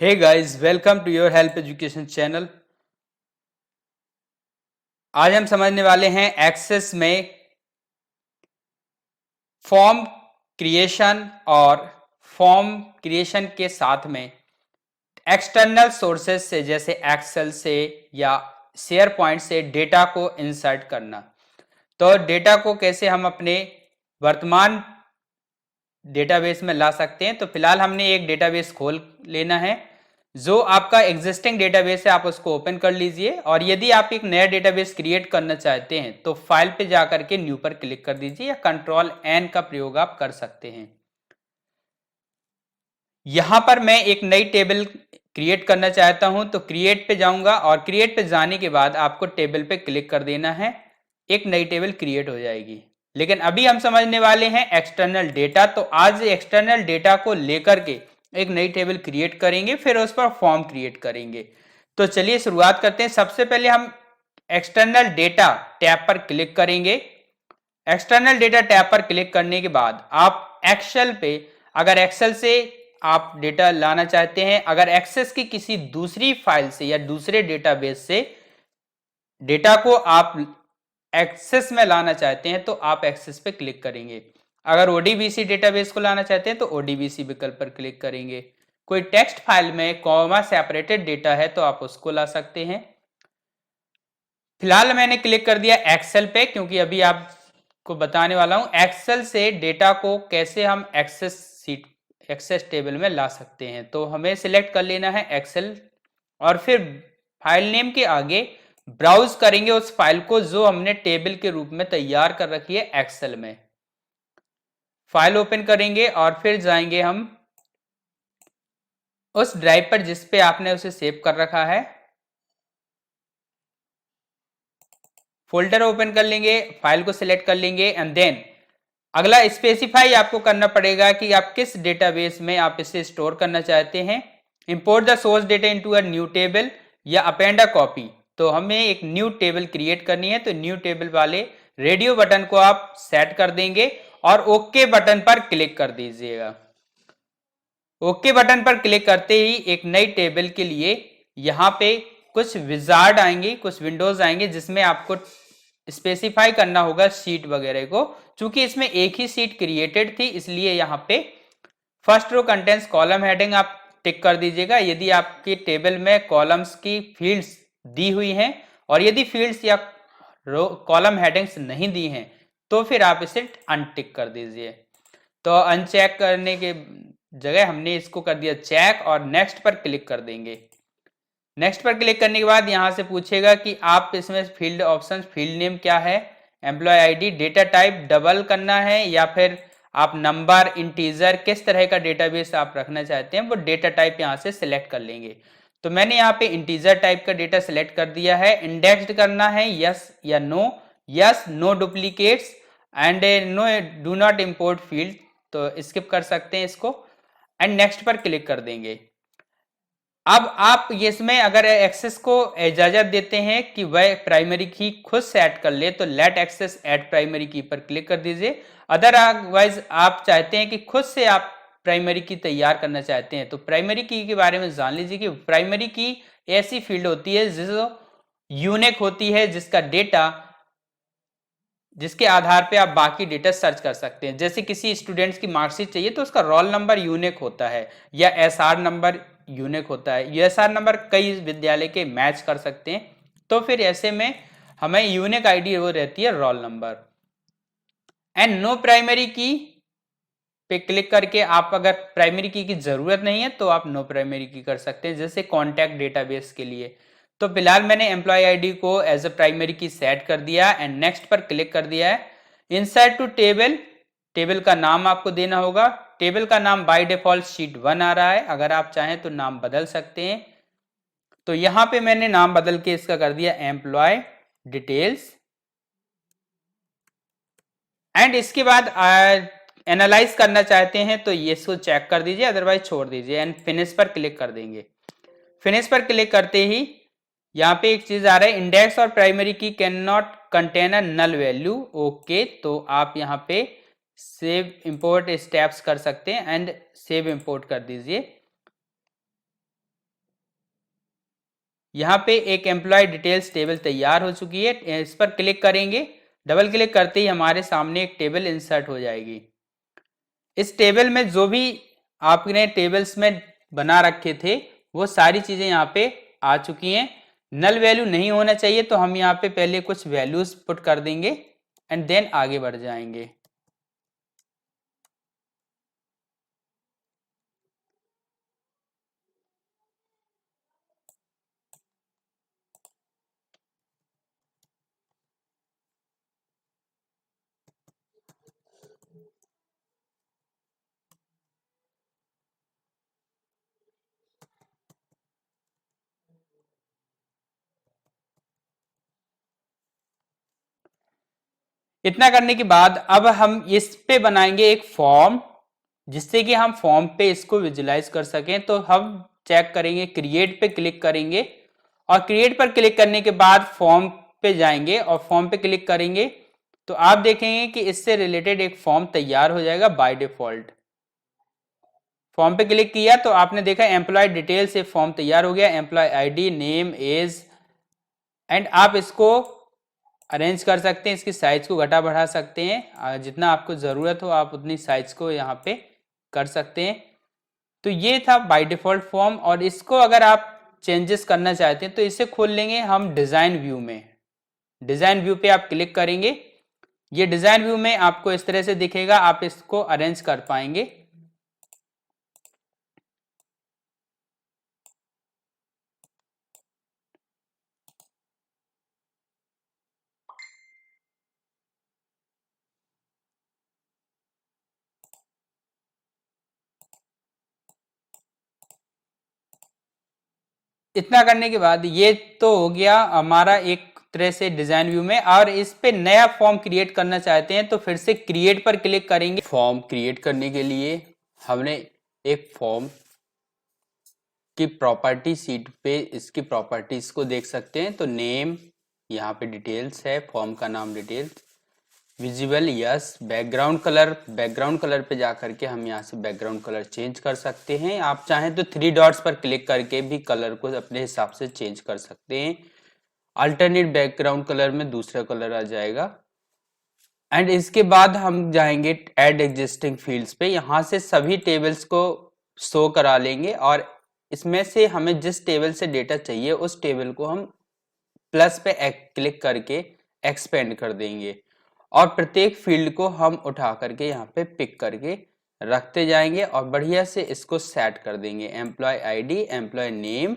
Hey guys, welcome to your help education channel. आज हम समझने वाले हैं एक्सेस में फॉर्म क्रिएशन और फॉर्म क्रिएशन के साथ में एक्सटर्नल सोर्सेज से जैसे एक्सेल से या शेयर पॉइंट से डेटा को इंसर्ट करना। तो डेटा को कैसे हम अपने वर्तमान डेटाबेस में ला सकते हैं। तो फिलहाल हमने एक डेटाबेस खोल लेना है। जो आपका एग्जिस्टिंग डेटाबेस है आप उसको ओपन कर लीजिए, और यदि आप एक नया डेटाबेस क्रिएट करना चाहते हैं तो फाइल पे जाकर के न्यू पर क्लिक कर दीजिए या कंट्रोल एन का प्रयोग आप कर सकते हैं। यहां पर मैं एक नई टेबल क्रिएट करना चाहता हूं तो क्रिएट पे जाऊंगा, और क्रिएट पे जाने के बाद आपको टेबल पे क्लिक कर देना है। एक नई टेबल क्रिएट हो जाएगी। लेकिन अभी हम समझने वाले हैं एक्सटर्नल डेटा। तो आज एक्सटर्नल डेटा को लेकर के एक नई टेबल क्रिएट करेंगे, फिर उस पर फॉर्म क्रिएट करेंगे। तो चलिए शुरुआत करते हैं। सबसे पहले हम एक्सटर्नल डेटा टैब पर क्लिक करेंगे। एक्सटर्नल डेटा टैब पर क्लिक करने के बाद आप एक्सेल पे, अगर एक्सेल से आप डेटा लाना चाहते हैं, अगर एक्सेस की किसी दूसरी फाइल से या दूसरे डेटाबेस से डेटा को आप एक्सेस में लाना चाहते हैं तो आप एक्सेस पे क्लिक करेंगे। अगर ओडीबीसी डेटाबेस को लाना चाहते हैं तो ओडीबीसी विकल्प पर क्लिक करेंगे। कोई टेक्स्ट फाइल में कॉमा सेपरेटेड डेटा है तो आप उसको ला सकते हैं। फिलहाल मैंने क्लिक कर दिया एक्सेल पे, क्योंकि अभी आपको बताने वाला हूं एक्सेल से डेटा को कैसे हम एक्सेस टेबल में ला सकते हैं। तो हमें सिलेक्ट कर लेना है एक्सेल, और फिर फाइल नेम के आगे ब्राउज करेंगे उस फाइल को जो हमने टेबल के रूप में तैयार कर रखी है एक्सेल में। फाइल ओपन करेंगे और फिर जाएंगे हम उस ड्राइव पर जिस पे आपने उसे सेव कर रखा है। फोल्डर ओपन कर लेंगे, फाइल को सिलेक्ट कर लेंगे, एंड देन अगला स्पेसिफाई आपको करना पड़ेगा कि आप किस डेटाबेस में आप इसे स्टोर करना चाहते हैं। Import the source data into a new table या अपेंड अ कॉपी। तो हमें एक न्यू टेबल क्रिएट करनी है, तो न्यू टेबल वाले रेडियो बटन को आप सेट कर देंगे और ओके बटन पर क्लिक कर दीजिएगा। ओके बटन पर क्लिक करते ही एक नई टेबल के लिए यहाँ पे कुछ विजार्ड आएंगे, कुछ विंडोज आएंगे जिसमें आपको स्पेसिफाई करना होगा सीट वगैरह को। चूंकि इसमें एक ही सीट क्रिएटेड थी इसलिए यहाँ पे first row contains column heading आप टिक कर दीजिएगा यदि आपकी टेबल में कॉलम्स की फील्ड्स दी हुई हैं, और यदि फील्ड्स या रो कॉलम हेडिंग्स नहीं दी हैं तो फिर आप इसे अनटिक कर दीजिए। तो अनचेक करने के जगह हमने इसको कर दिया चेक, और नेक्स्ट पर क्लिक कर देंगे। नेक्स्ट पर क्लिक करने के बाद यहां से पूछेगा कि आप इसमें फील्ड ऑप्शन, फील्ड नेम क्या है, employee ID, data type double करना है या फिर आप नंबर, इंटीजर, किस तरह का डेटाबेस आप रखना चाहते हैं वो डेटा टाइप यहां से सिलेक्ट कर लेंगे। तो मैंने यहाँ पे इंटीजर टाइप का डेटा सिलेक्ट कर दिया है। इंडेक्स्ड करना है यस या no, yes no duplicates and no do not import field, तो स्किप कर सकते हैं इसको, एंड नेक्स्ट पर क्लिक कर देंगे। अब आप इसमें अगर एक्सेस को इजाजत देते हैं कि वह प्राइमरी की खुद सेट कर ले तो लेट एक्सेस एट प्राइमरी की पर क्लिक कर दीजिए। अदरवाइज आप चाहते हैं कि खुद से आप प्राइमरी की तैयार करना चाहते हैं तो प्राइमरी की के बारे में जान लीजिए कि प्राइमरी की ऐसी फील्ड होती है जो यूनिक होती है, जिसका डेटा, जिसके आधार पे आप बाकी डेटा सर्च कर सकते हैं। जैसे किसी स्टूडेंट्स की मार्कशीट चाहिए तो उसका रोल नंबर यूनिक होता है या एसआर नंबर यूनिक होता है। एसआर नंबर कई विद्यालय के मैच कर सकते हैं, तो फिर ऐसे में हमें यूनिक आईडी वो रहती है roll number. And no primary की पे क्लिक करके आप अगर प्राइमरी की जरूरत नहीं है तो आप नो प्राइमरी की कर सकते हैं, जैसे कॉन्टैक्ट डेटाबेस के लिए। तो फिलहाल मैंने एम्प्लॉय आईडी को एज अ प्राइमरी की सेट कर दिया एंड नेक्स्ट पर क्लिक कर दिया है। इंसर्ट टू टेबल, टेबल का नाम आपको देना होगा। टेबल का नाम बाय डिफॉल्ट शीट 1 आ रहा है, अगर आप चाहें तो नाम बदल सकते हैं। तो यहां पे मैंने नाम बदल के इसका कर दिया एम्प्लॉय डिटेल्स, एंड इसके बाद एनालाइज करना चाहते हैं तो ये इसको चेक कर दीजिए, अदरवाइज छोड़ दीजिए, एंड फिनिश पर क्लिक कर देंगे। फिनिश पर क्लिक करते ही यहाँ पे एक चीज आ रहा है, इंडेक्स और primary key can not contain a null value. Okay, तो आप यहाँ पे सेव इंपोर्ट स्टेप्स कर सकते हैं एंड सेव इंपोर्ट कर दीजिए। यहाँ पे एक एम्प्लॉय डिटेल्स टेबल तैयार हो चुकी है। इस पर क्लिक करेंगे, डबल क्लिक करते ही हमारे सामने एक टेबल इंसर्ट हो जाएगी। इस टेबल में जो भी आपने टेबल्स में बना रखे थे वो सारी चीजें यहाँ पे आ चुकी हैं। नल वैल्यू नहीं होना चाहिए, तो हम यहाँ पे पहले कुछ वैल्यूज पुट कर देंगे एंड देन आगे बढ़ जाएंगे। इतना करने के बाद अब हम इस पे बनाएंगे एक फॉर्म, जिससे कि हम फॉर्म पे इसको विजुलाइज कर सकें। तो हम चेक करेंगे, क्रिएट पे क्लिक करेंगे और क्रिएट पर क्लिक करने के बाद फॉर्म पे जाएंगे और फॉर्म पे क्लिक करेंगे तो आप देखेंगे कि इससे रिलेटेड एक फॉर्म तैयार हो जाएगा बाय डिफॉल्ट। फॉर्म पे क्लिक किया तो आपने देखा एम्प्लॉय डिटेल से फॉर्म तैयार हो गया, employee ID, name, age, and आप इसको अरेंज कर सकते हैं, इसकी साइज को घटा बढ़ा सकते हैं, जितना आपको ज़रूरत हो आप उतनी साइज को यहाँ पे कर सकते हैं। तो ये था बाय डिफॉल्ट फॉर्म, और इसको अगर आप चेंजेस करना चाहते हैं तो इसे खोल लेंगे हम डिज़ाइन व्यू में। डिज़ाइन व्यू पे आप क्लिक करेंगे, ये डिज़ाइन व्यू में आपको इस तरह से दिखेगा, आप इसको अरेंज कर पाएंगे। इतना करने के बाद ये तो हो गया हमारा एक तरह से डिजाइन व्यू में। और इस पे नया फॉर्म क्रिएट करना चाहते हैं तो फिर से क्रिएट पर क्लिक करेंगे। फॉर्म क्रिएट करने के लिए हमने एक फॉर्म की प्रॉपर्टी शीट पे इसकी प्रॉपर्टीज को देख सकते हैं। तो नेम, यहाँ पे डिटेल्स है, फॉर्म का नाम details, visible yes, background colour पे जा करके हम यहाँ से बैकग्राउंड कलर चेंज कर सकते हैं। आप चाहें तो 3 डॉट्स पर क्लिक करके भी कलर को अपने हिसाब से चेंज कर सकते हैं। अल्टरनेट बैकग्राउंड कलर में दूसरा कलर आ जाएगा। एंड इसके बाद हम जाएंगे ऐड एग्जिस्टिंग फील्ड्स पे, यहाँ से सभी टेबल्स को शो करा लेंगे और इसमें से हमें जिस टेबल से डेटा चाहिए उस टेबल को हम प्लस पे क्लिक करके एक्सपेंड कर देंगे और प्रत्येक फील्ड को हम उठा करके यहाँ पे पिक करके रखते जाएंगे और बढ़िया से इसको सेट कर देंगे। Employee ID, employee name,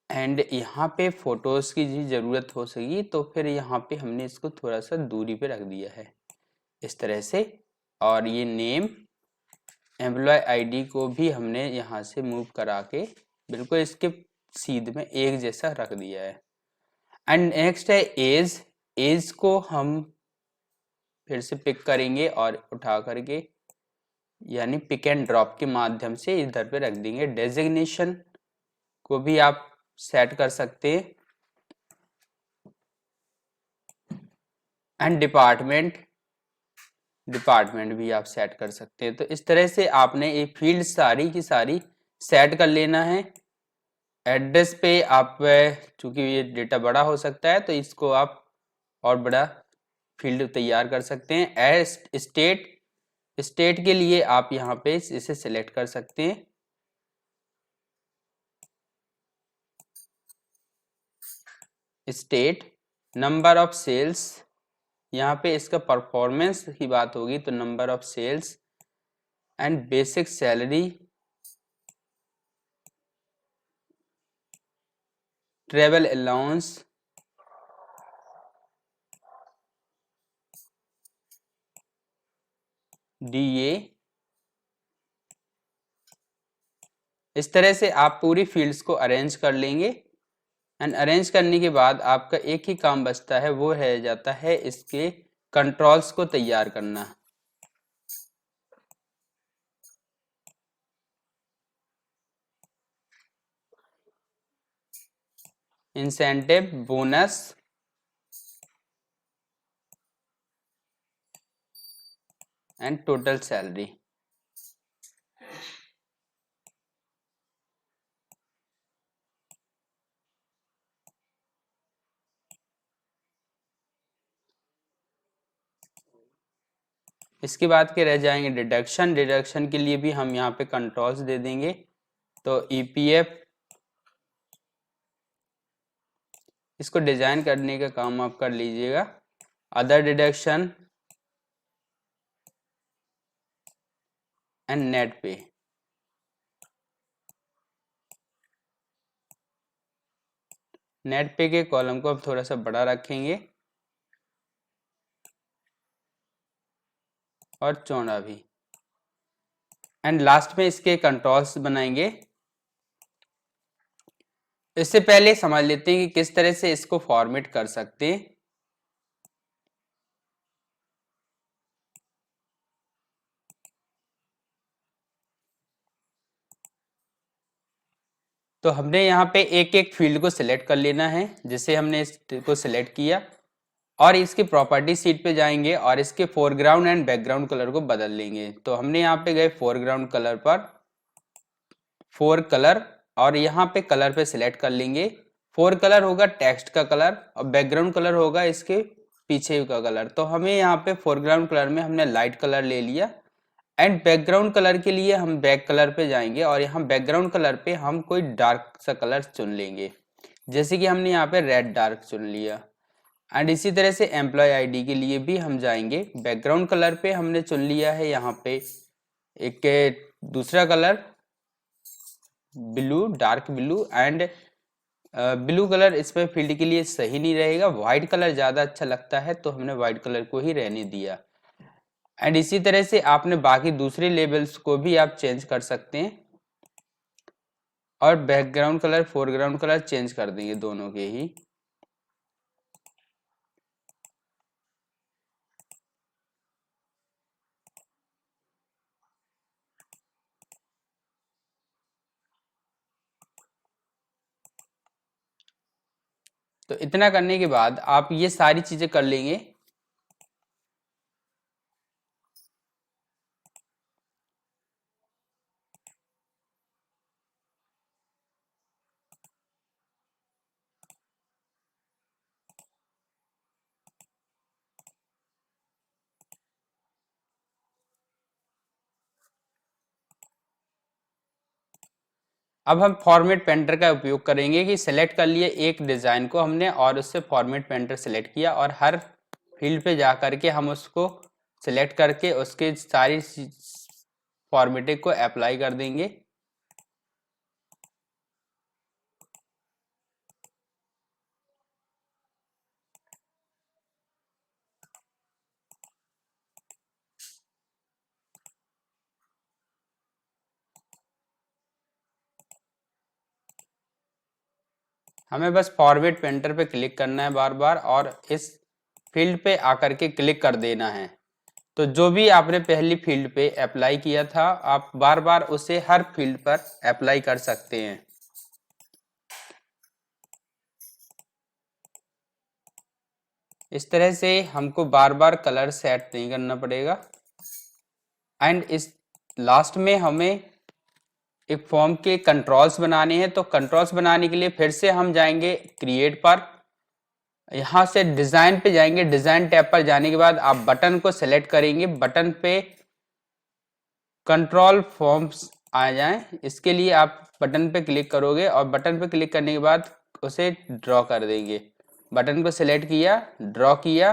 and यहाँ पे फोटोज की जी जरूरत हो सकी तो फिर यहाँ पे हमने इसको थोड़ा सा दूरी पे रख दिया है इस तरह से। और ये नेम, एम्प्लॉय आईडी को भी हमने यहाँ से मूव करा के बिल्कुल इसके सीध में एक जैसा रख दिया है। एंड नेक्स्ट है एज, एज को हम फिर से पिक करेंगे और उठा करके यानी पिक एंड ड्रॉप के माध्यम से इधर पे रख देंगे। डेजिग्नेशन को भी आप सेट कर सकते हैं एंड डिपार्टमेंट भी आप सेट कर सकते हैं। तो इस तरह से आपने ये फील्ड सारी की सारी सेट कर लेना है। एड्रेस पे आप चूंकि ये डेटा बड़ा हो सकता है तो इसको आप और बड़ा फील्ड तैयार कर सकते हैं। एज स्टेट, स्टेट के लिए आप यहाँ पे इसे सिलेक्ट कर सकते हैं। स्टेट, नंबर ऑफ सेल्स, यहाँ पे इसका परफॉर्मेंस की बात होगी तो number of sales, and basic salary, travel allowance, DA. इस तरह से आप पूरी फील्ड्स को अरेंज कर लेंगे एंड अरेंज करने के बाद आपका एक ही काम बचता है, वो है जाता है इसके कंट्रोल्स को तैयार करना। Incentive, bonus, and total salary. इसके बाद के रह जाएंगे डिडक्शन। डिडक्शन के लिए भी हम यहाँ पे कंट्रोल्स दे देंगे, तो ईपीएफ, इसको डिजाइन करने का काम आप कर लीजिएगा। अदर डिडक्शन एंड नेट पे। नेट पे के कॉलम को अब थोड़ा सा बड़ा रखेंगे और चौड़ा भी। एंड लास्ट में इसके कंट्रोल्स बनाएंगे। इससे पहले समझ लेते हैं कि किस तरह से इसको फॉर्मेट कर सकते हैं। तो हमने यहाँ पे एक एक फील्ड को सिलेक्ट कर लेना है। जैसे हमने इसको सिलेक्ट किया और इसकी प्रॉपर्टी सीट पे जाएंगे और इसके फोरग्राउंड एंड बैकग्राउंड कलर को बदल लेंगे। तो हमने यहाँ पे गए फोरग्राउंड कलर पर, फोर कलर, और यहाँ पे कलर पे सिलेक्ट कर लेंगे। फोर कलर होगा टेक्स्ट का कलर और बैकग्राउंड कलर होगा इसके पीछे का कलर। तो हमें यहाँ पे फोरग्राउंड कलर में हमने लाइट कलर ले लिया एंड बैकग्राउंड कलर के लिए हम बैक कलर पे जाएंगे और यहाँ बैकग्राउंड कलर पे हम कोई डार्क सा कलर चुन लेंगे। जैसे कि हमने यहाँ पे रेड डार्क चुन लिया। एंड इसी तरह से एम्प्लॉय आईडी के लिए भी हम जाएंगे, बैकग्राउंड कलर पे हमने चुन लिया है यहाँ पे एक दूसरा colour blue, dark blue. And blue colour इसमें फील्ड के लिए सही नहीं रहेगा, व्हाइट कलर ज्यादा अच्छा लगता है, तो हमने व्हाइट कलर को ही रहने दिया। एंड इसी तरह से आपने बाकी दूसरे लेबल्स को भी आप चेंज कर सकते हैं और background colour foreground colour change कर देंगे दोनों के ही। तो इतना करने के बाद आप ये सारी चीजें कर लेंगे। अब हम फॉर्मेट पेंटर का उपयोग करेंगे कि सिलेक्ट कर लिए एक डिजाइन को हमने और उससे फॉर्मेट पेंटर सिलेक्ट किया और हर फील्ड पे जा करके हम उसको सिलेक्ट करके उसके सारी फॉर्मेटिंग को अप्लाई कर देंगे। हमें बस फॉर्मेट पेंटर पे क्लिक करना है बार बार और इस फील्ड पे आकर के क्लिक कर देना है। तो जो भी आपने पहली फील्ड पे अप्लाई किया था आप बार बार उसे हर फील्ड पर अप्लाई कर सकते हैं। इस तरह से हमको बार बार कलर सेट नहीं करना पड़ेगा। एंड इस लास्ट में हमें एक फॉर्म के कंट्रोल्स बनाने हैं। तो कंट्रोल्स बनाने के लिए फिर से हम जाएंगे क्रिएट पर, यहाँ से डिजाइन पे जाएंगे। डिजाइन टैब पर जाने के बाद आप बटन को सिलेक्ट करेंगे, बटन पे कंट्रोल फॉर्म्स आ जाएं। इसके लिए आप बटन पे क्लिक करोगे और बटन पे क्लिक करने के बाद उसे ड्रॉ कर देंगे। बटन को सिलेक्ट किया, ड्रॉ किया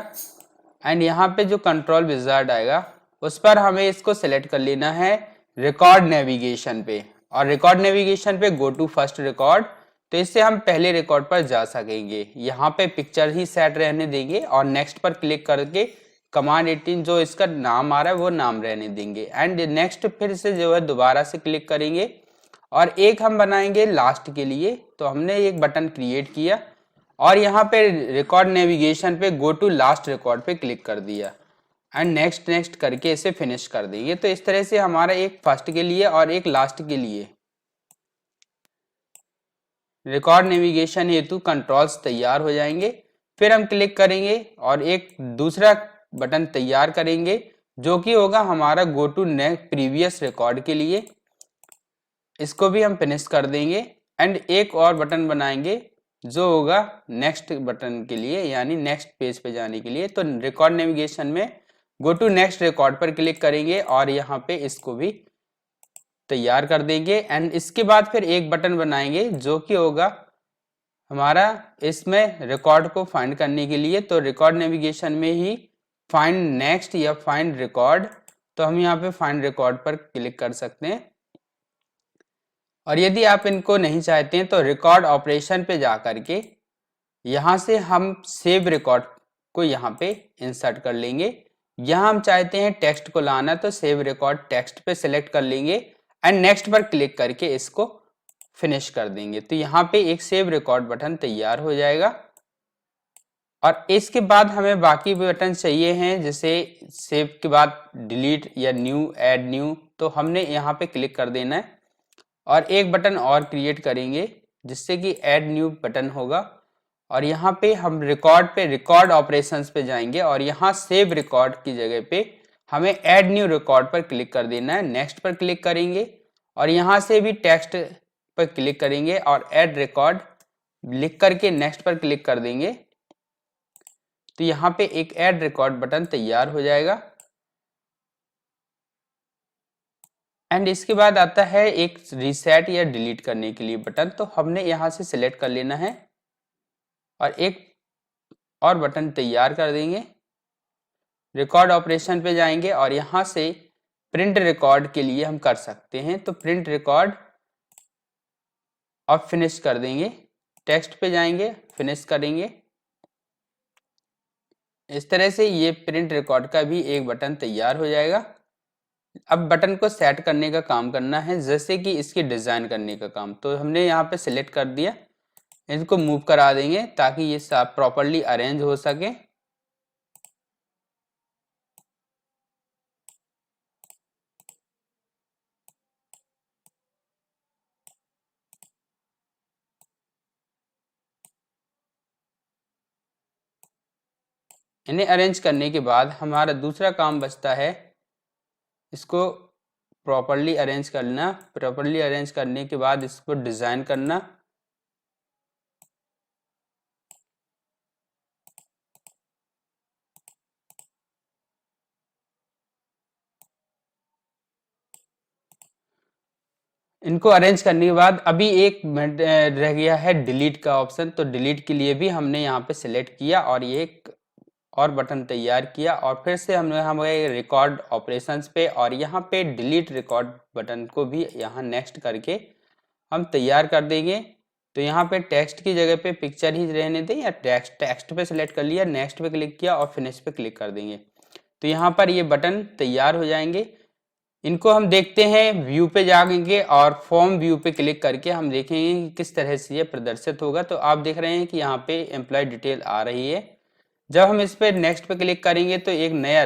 एंड यहाँ पे जो कंट्रोल विजार्ड आएगा उस पर हमें इसको सिलेक्ट कर लेना है रिकॉर्ड नेविगेशन पे, और रिकॉर्ड नेविगेशन पे गो टू फर्स्ट रिकॉर्ड। तो इससे हम पहले रिकॉर्ड पर जा सकेंगे। यहाँ पे पिक्चर ही सेट रहने देंगे और नेक्स्ट पर क्लिक करके कमांड 18 जो इसका नाम आ रहा है वो नाम रहने देंगे। एंड नेक्स्ट फिर से जो है दोबारा से क्लिक करेंगे और एक हम बनाएंगे लास्ट के लिए। तो हमने एक बटन क्रिएट किया और यहाँ पे रिकॉर्ड नेविगेशन पे गो टू लास्ट रिकॉर्ड पे क्लिक कर दिया एंड नेक्स्ट नेक्स्ट करके इसे फिनिश कर देंगे। तो इस तरह से हमारा एक फर्स्ट के लिए और एक लास्ट के लिए रिकॉर्ड नेविगेशन हेतु कंट्रोल्स तैयार हो जाएंगे। फिर हम क्लिक करेंगे और एक दूसरा बटन तैयार करेंगे जो कि होगा हमारा go to next previous record के लिए। इसको भी हम फिनिश कर देंगे एंड एक और बटन बनाएंगे जो होगा नेक्स्ट बटन के लिए, यानी नेक्स्ट पेज पे जाने के लिए। तो रिकॉर्ड नेविगेशन में गो टू नेक्स्ट रिकॉर्ड पर क्लिक करेंगे और यहाँ पे इसको भी तैयार कर देंगे। एंड इसके बाद फिर एक बटन बनाएंगे जो कि होगा हमारा इसमें रिकॉर्ड को फाइंड करने के लिए। तो रिकॉर्ड नेविगेशन में ही फाइंड नेक्स्ट या फाइंड रिकॉर्ड, तो हम यहाँ पे फाइंड रिकॉर्ड पर क्लिक कर सकते हैं। और यदि आप इनको नहीं चाहते हैं तो रिकॉर्ड ऑपरेशन पे जा करके यहाँ से हम सेव रिकॉर्ड को यहाँ पे इंसर्ट कर लेंगे। यहाँ हम चाहते हैं टेक्स्ट को लाना, तो सेव रिकॉर्ड टेक्स्ट पे सिलेक्ट कर लेंगे एंड नेक्स्ट पर क्लिक करके इसको फिनिश कर देंगे। तो यहाँ पे एक सेव रिकॉर्ड बटन तैयार हो जाएगा। और इसके बाद हमें बाकी भी बटन चाहिए हैं, जैसे सेव के बाद डिलीट या न्यू, ऐड न्यू, तो हमने यहाँ पे क्लिक कर देना है। और एक बटन और क्रिएट करेंगे जिससे कि ऐड न्यू बटन होगा। और यहाँ पे हम रिकॉर्ड पे रिकॉर्ड ऑपरेशंस पे जाएंगे और यहाँ सेव रिकॉर्ड की जगह पे हमें ऐड न्यू रिकॉर्ड पर क्लिक कर देना है। नेक्स्ट पर क्लिक करेंगे और यहाँ से भी टेक्स्ट पर क्लिक करेंगे और ऐड रिकॉर्ड लिख करके नेक्स्ट पर क्लिक कर देंगे। तो यहाँ पे एक ऐड रिकॉर्ड बटन तैयार हो जाएगा। एंड इसके बाद आता है एक रीसेट या डिलीट करने के लिए बटन, तो हमने यहाँ से सिलेक्ट कर लेना है और एक और बटन तैयार कर देंगे। रिकॉर्ड ऑपरेशन पे जाएंगे और यहाँ से प्रिंट रिकॉर्ड के लिए हम कर सकते हैं, तो प्रिंट रिकॉर्ड और फिनिश कर देंगे। टेक्स्ट पे जाएंगे, फिनिश करेंगे। इस तरह से ये प्रिंट रिकॉर्ड का भी एक बटन तैयार हो जाएगा। अब बटन को सेट करने का काम करना है, जैसे कि इसकी डिजाइन करने का काम। तो हमने यहाँ पे सिलेक्ट कर दिया, इनको मूव करा देंगे ताकि ये सब प्रॉपरली अरेंज हो सके। इन्हें अरेंज करने के बाद हमारा दूसरा काम बचता है इसको प्रॉपरली अरेंज करना। प्रॉपरली अरेंज करने के बाद इसको डिजाइन करना। इनको अरेंज करने के बाद अभी एक रह गया है डिलीट का ऑप्शन, तो डिलीट के लिए भी हमने यहाँ पे सिलेक्ट किया और ये एक और बटन तैयार किया। और फिर से हमने हमारे रिकॉर्ड ऑपरेशंस पे और यहाँ पे डिलीट रिकॉर्ड बटन को भी यहाँ नेक्स्ट करके हम तैयार कर देंगे। तो यहाँ पे टेक्स्ट की जगह पे पिक्चर ही रहने दें या टेक्स्ट पे सिलेक्ट कर लिया, नेक्स्ट पे क्लिक किया और फिनिश पे क्लिक कर देंगे। तो यहाँ पर ये बटन तैयार हो जाएंगे। इनको हम देखते हैं, व्यू पे जाएंगे और फॉर्म व्यू पे क्लिक करके हम देखेंगे कि किस तरह से ये प्रदर्शित होगा। तो आप देख रहे हैं कि यहाँ पे एम्प्लॉय डिटेल आ रही है। जब हम इस पे नेक्स्ट पे क्लिक करेंगे तो एक नया